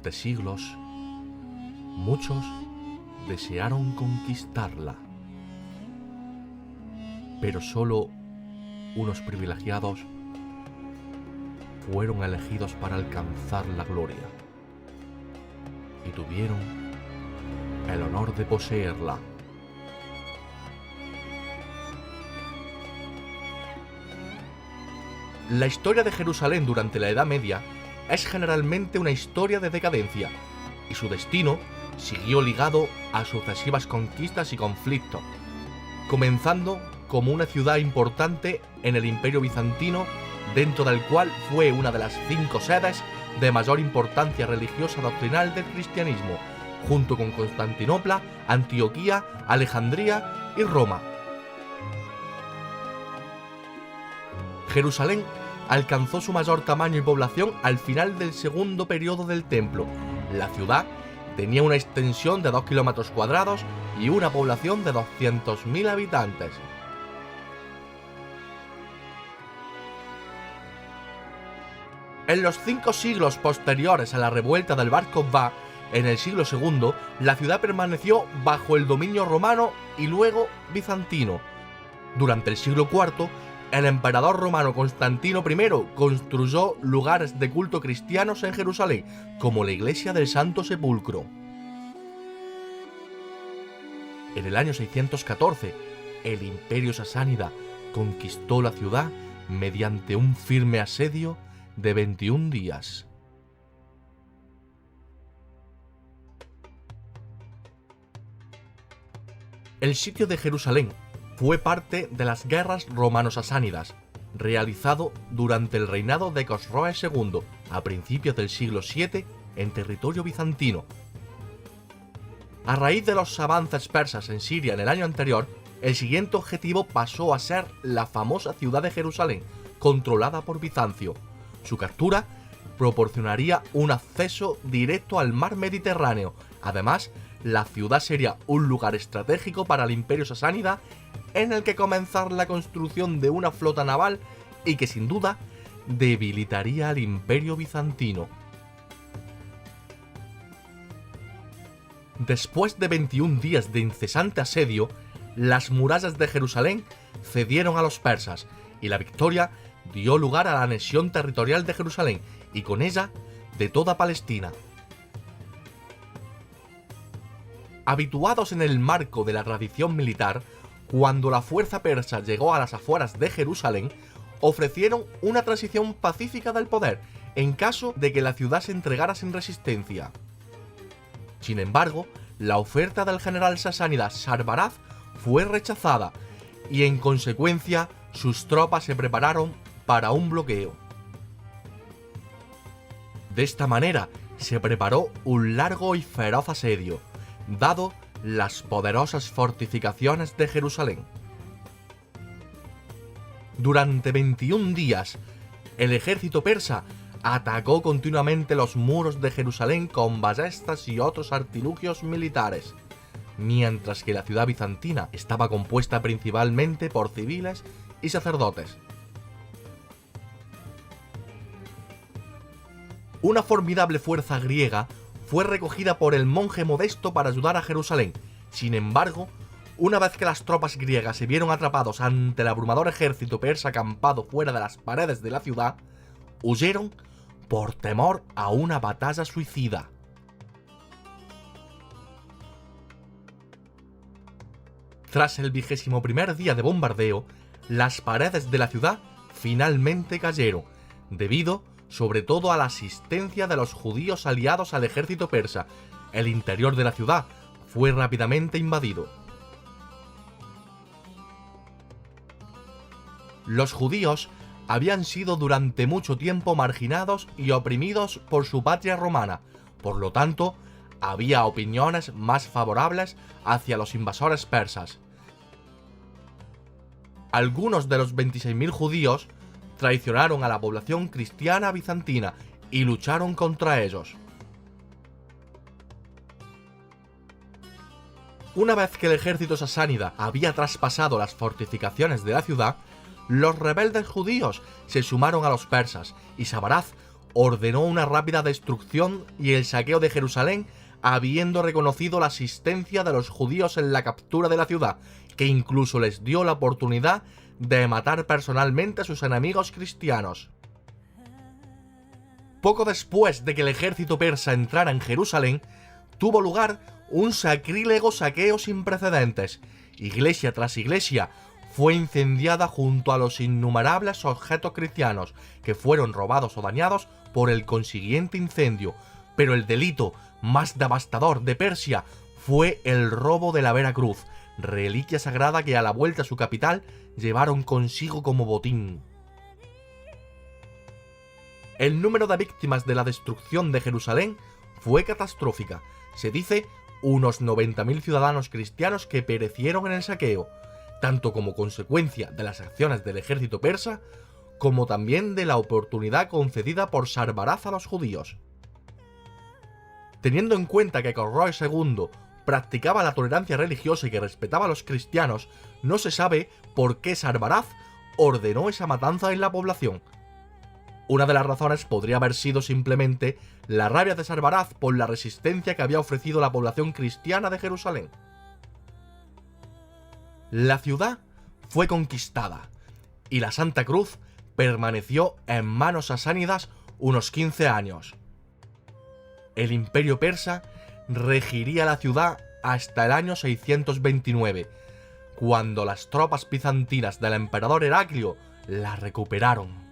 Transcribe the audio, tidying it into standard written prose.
Durante siglos, muchos desearon conquistarla, pero solo unos privilegiados fueron elegidos para alcanzar la gloria y tuvieron el honor de poseerla. La historia de Jerusalén durante la Edad Media es generalmente una historia de decadencia, y su destino siguió ligado a sucesivas conquistas y conflictos, comenzando como una ciudad importante en el Imperio Bizantino, dentro del cual fue una de las 5 sedes de mayor importancia religiosa doctrinal del cristianismo, junto con Constantinopla, Antioquía, Alejandría y Roma. Jerusalén alcanzó su mayor tamaño y población al final del segundo periodo del Templo. La ciudad tenía una extensión de 2 kilómetros cuadrados y una población de 200.000 habitantes. En los 5 siglos posteriores a la revuelta del Bar Kokhba, en el siglo II, la ciudad permaneció bajo el dominio romano y luego bizantino. Durante el siglo IV, el emperador romano Constantino I construyó lugares de culto cristianos en Jerusalén, como la iglesia del Santo Sepulcro. En el año 614, el Imperio Sasánida conquistó la ciudad mediante un firme asedio de 21 días. El sitio de Jerusalén fue parte de las guerras romano-sasánidas, realizado durante el reinado de Cosroes II, a principios del siglo VII, en territorio bizantino. A raíz de los avances persas en Siria en el año anterior, el siguiente objetivo pasó a ser la famosa ciudad de Jerusalén, controlada por Bizancio. Su captura proporcionaría un acceso directo al mar Mediterráneo. Además, la ciudad sería un lugar estratégico para el Imperio Sasánida, en el que comenzar la construcción de una flota naval y que sin duda debilitaría al Imperio Bizantino. Después de 21 días de incesante asedio, las murallas de Jerusalén cedieron a los persas y la victoria dio lugar a la anexión territorial de Jerusalén y con ella de toda Palestina. Habituados en el marco de la tradición militar, cuando la fuerza persa llegó a las afueras de Jerusalén, ofrecieron una transición pacífica del poder en caso de que la ciudad se entregara sin resistencia. Sin embargo, la oferta del general sasánida Sarbaraz fue rechazada y en consecuencia sus tropas se prepararon para un bloqueo. De esta manera se preparó un largo y feroz asedio, dado las poderosas fortificaciones de Jerusalén. Durante 21 días, el ejército persa atacó continuamente los muros de Jerusalén con ballestas y otros artilugios militares, mientras que la ciudad bizantina estaba compuesta principalmente por civiles y sacerdotes. Una formidable fuerza griega fue recogida por el monje Modesto para ayudar a Jerusalén. Sin embargo, una vez que las tropas griegas se vieron atrapados ante el abrumador ejército persa acampado fuera de las paredes de la ciudad, huyeron por temor a una batalla suicida. Tras el 21º día de bombardeo, las paredes de la ciudad finalmente cayeron, debido sobre todo a la asistencia de los judíos aliados al ejército persa. El interior de la ciudad fue rápidamente invadido. Los judíos habían sido durante mucho tiempo marginados y oprimidos por su patria romana, por lo tanto, había opiniones más favorables hacia los invasores persas. Algunos de los 26.000 judíos traicionaron a la población cristiana bizantina y lucharon contra ellos. Una vez que el ejército sasánida había traspasado las fortificaciones de la ciudad, los rebeldes judíos se sumaron a los persas y Sarbaraz ordenó una rápida destrucción y el saqueo de Jerusalén, habiendo reconocido la asistencia de los judíos en la captura de la ciudad, que incluso les dio la oportunidad de matar personalmente a sus enemigos cristianos. Poco después de que el ejército persa entrara en Jerusalén, tuvo lugar un sacrílego saqueo sin precedentes. Iglesia tras iglesia fue incendiada junto a los innumerables objetos cristianos que fueron robados o dañados por el consiguiente incendio, pero el delito más devastador de Persia fue el robo de la Vera Cruz, reliquia sagrada que a la vuelta a su capital llevaron consigo como botín. El número de víctimas de la destrucción de Jerusalén fue catastrófica. Se dice unos 90.000 ciudadanos cristianos que perecieron en el saqueo, tanto como consecuencia de las acciones del ejército persa, como también de la oportunidad concedida por Sarbaraz a los judíos. Teniendo en cuenta que Khosroo II practicaba la tolerancia religiosa y que respetaba a los cristianos, no se sabe por qué Sarbaraz ordenó esa matanza en la población. Una de las razones podría haber sido simplemente la rabia de Sarbaraz por la resistencia que había ofrecido la población cristiana de Jerusalén. La ciudad fue conquistada y la Santa Cruz permaneció en manos sasánidas unos 15 años. El imperio persa regiría la ciudad hasta el año 629, cuando las tropas bizantinas del emperador Heraclio la recuperaron.